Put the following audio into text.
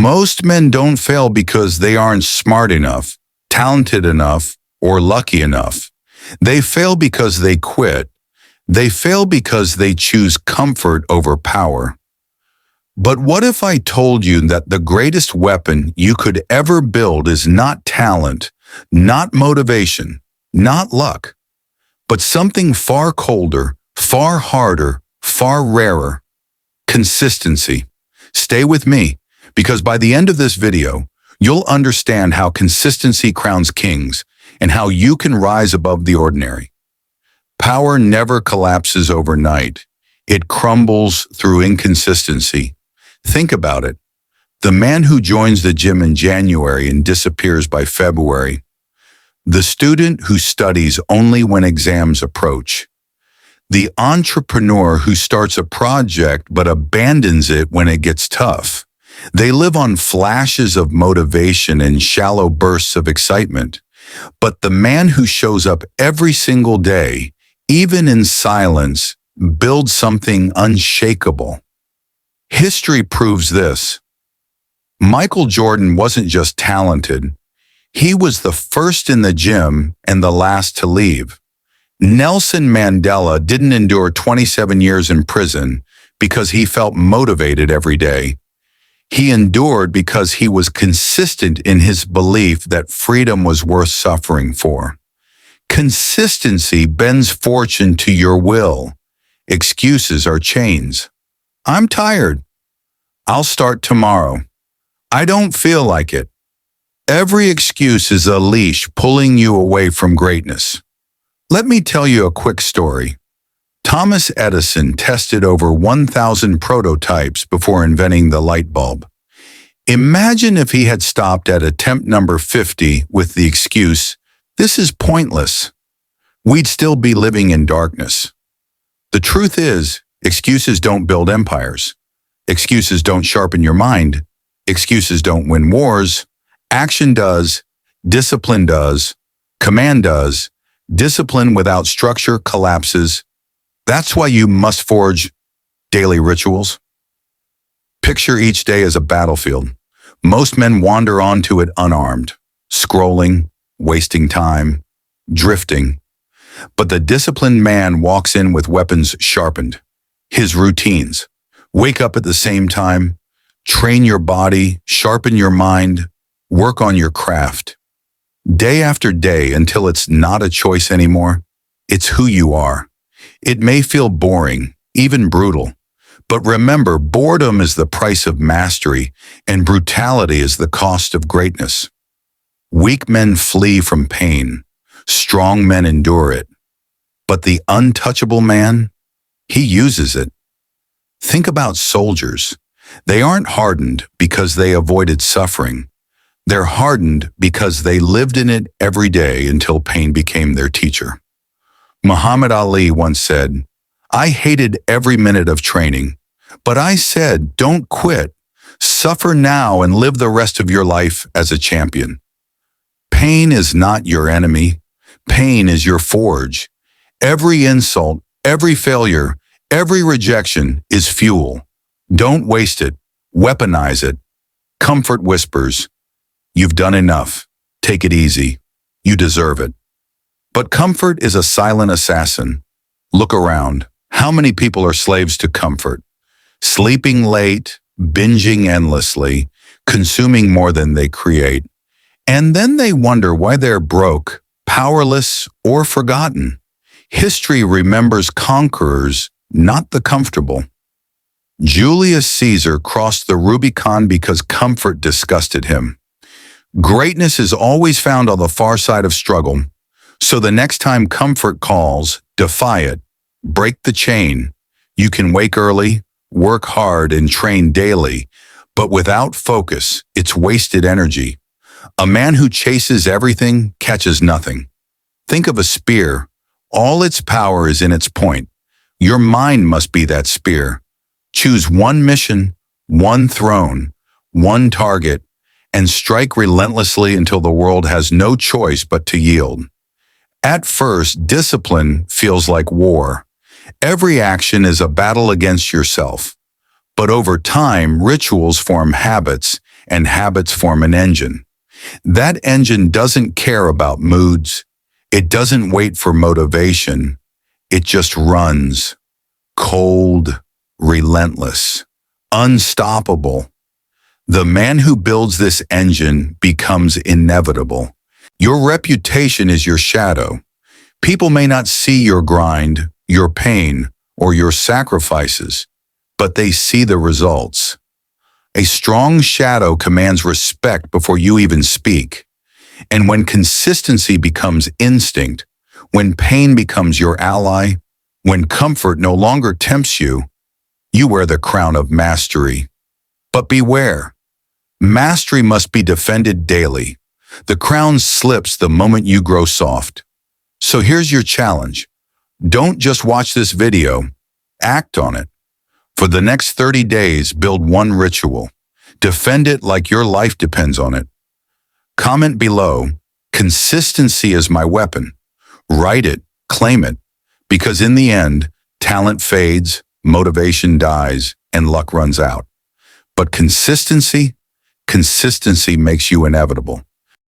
Most men don't fail because they aren't smart enough, talented enough, or lucky enough. They fail because they quit. They fail because they choose comfort over power. But what if I told you that the greatest weapon you could ever build is not talent, not motivation, not luck, but something far colder, far harder, far rarer: consistency. Stay with me, because by the end of this video, you'll understand how consistency crowns kings and how you can rise above the ordinary. Power never collapses overnight. It crumbles through inconsistency. Think about it. The man who joins the gym in January and disappears by February. The student who studies only when exams approach. The entrepreneur who starts a project but abandons it when it gets tough. They live on flashes of motivation and shallow bursts of excitement. But the man who shows up every single day, even in silence, builds something unshakable. History proves this. Michael Jordan wasn't just talented. He was the first in the gym and the last to leave. Nelson Mandela didn't endure 27 years in prison because he felt motivated every day. He endured because he was consistent in his belief that freedom was worth suffering for. Consistency bends fortune to your will. Excuses are chains. I'm tired. I'll start tomorrow. I don't feel like it. Every excuse is a leash pulling you away from greatness. Let me tell you a quick story. Thomas Edison tested over 1,000 prototypes before inventing the light bulb. Imagine if he had stopped at attempt number 50 with the excuse, "This is pointless." We'd still be living in darkness. The truth is, excuses don't build empires. Excuses don't sharpen your mind. Excuses don't win wars. Action does. Discipline does. Command does. Discipline without structure collapses. That's why you must forge daily rituals. Picture each day as a battlefield. Most men wander onto it unarmed, scrolling, wasting time, drifting. But the disciplined man walks in with weapons sharpened. His routines: wake up at the same time, train your body, sharpen your mind, work on your craft. Day after day until it's not a choice anymore. It's who you are. It may feel boring, even brutal. But remember, boredom is the price of mastery, and brutality is the cost of greatness. Weak men flee from pain. Strong men endure it. But the untouchable man, he uses it. Think about soldiers. They aren't hardened because they avoided suffering. They're hardened because they lived in it every day until pain became their teacher. Muhammad Ali once said, "I hated every minute of training, but I said, don't quit. Suffer now and live the rest of your life as a champion." Pain is not your enemy. Pain is your forge. Every insult, every failure, every rejection is fuel. Don't waste it. Weaponize it. Comfort whispers, "You've done enough. Take it easy. You deserve it." But comfort is a silent assassin. Look around. How many people are slaves to comfort? Sleeping late, binging endlessly, consuming more than they create. And then they wonder why they're broke, powerless, or forgotten. History remembers conquerors, not the comfortable. Julius Caesar crossed the Rubicon because comfort disgusted him. Greatness is always found on the far side of struggle. So the next time comfort calls, defy it. Break the chain. You can wake early, work hard, and train daily. But without focus, it's wasted energy. A man who chases everything catches nothing. Think of a spear. All its power is in its point. Your mind must be that spear. Choose one mission, one throne, one target, and strike relentlessly until the world has no choice but to yield. At first, discipline feels like war. Every action is a battle against yourself. But over time, rituals form habits, and habits form an engine. That engine doesn't care about moods. It doesn't wait for motivation. It just runs. Cold, relentless, unstoppable. The man who builds this engine becomes inevitable. Your reputation is your shadow. People may not see your grind, your pain, or your sacrifices, but they see the results. A strong shadow commands respect before you even speak. And when consistency becomes instinct, when pain becomes your ally, when comfort no longer tempts you, you wear the crown of mastery. But beware, mastery must be defended daily. The crown slips the moment you grow soft. So here's your challenge. Don't just watch this video, act on it. For the next 30 days, build one ritual. Defend it like your life depends on it. Comment below, consistency is my weapon. Write it, claim it, because in the end, talent fades, motivation dies, and luck runs out. But consistency makes you inevitable.